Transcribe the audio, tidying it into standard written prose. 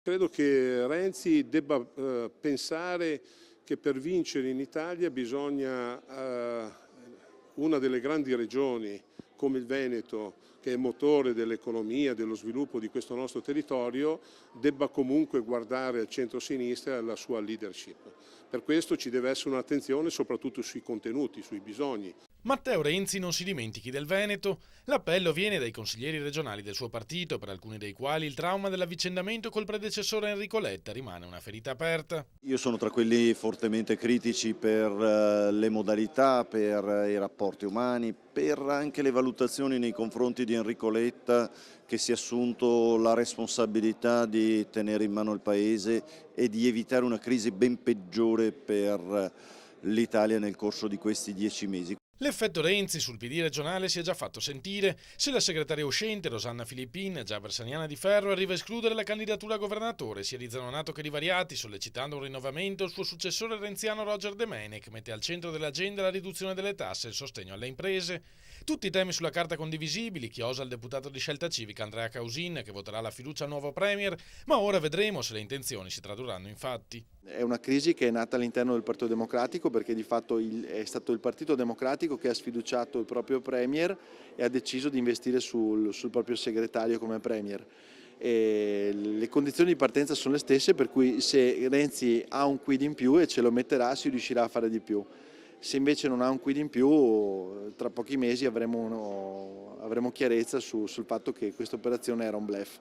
Credo che Renzi debba pensare che per vincere in Italia bisogna una delle grandi regioni come il Veneto, che è motore dell'economia, dello sviluppo di questo nostro territorio, debba comunque guardare al centro-sinistra e alla sua leadership. Per questo ci deve essere un'attenzione soprattutto sui contenuti, sui bisogni. Matteo Renzi non si dimentichi del Veneto. L'appello viene dai consiglieri regionali del suo partito, per alcuni dei quali il trauma dell'avvicendamento col predecessore Enrico Letta rimane una ferita aperta. Io sono tra quelli fortemente critici per le modalità, per i rapporti umani, per anche le valutazioni nei confronti di Enrico Letta, che si è assunto la responsabilità di tenere in mano il Paese e di evitare una crisi ben peggiore per l'Italia nel corso di questi 10 mesi. L'effetto Renzi sul PD regionale si è già fatto sentire. Se la segretaria uscente Rosanna Filippin, già bersaniana di ferro, arriva a escludere la candidatura a governatore, sia di Zanonato che di Variati, sollecitando un rinnovamento, il suo successore renziano Roger De Menec mette al centro dell'agenda la riduzione delle tasse e il sostegno alle imprese. Tutti i temi sulla carta condivisibili, chi osa il deputato di Scelta Civica Andrea Causin, che voterà la fiducia al nuovo premier, ma ora vedremo se le intenzioni si tradurranno in fatti. È una crisi che è nata all'interno del Partito Democratico, perché di fatto è stato il Partito Democratico che ha sfiduciato il proprio Premier e ha deciso di investire sul proprio segretario come Premier. E le condizioni di partenza sono le stesse, per cui se Renzi ha un quid in più e ce lo metterà, si riuscirà a fare di più. Se invece non ha un quid in più, tra pochi mesi avremo chiarezza sul fatto che questa operazione era un bluff.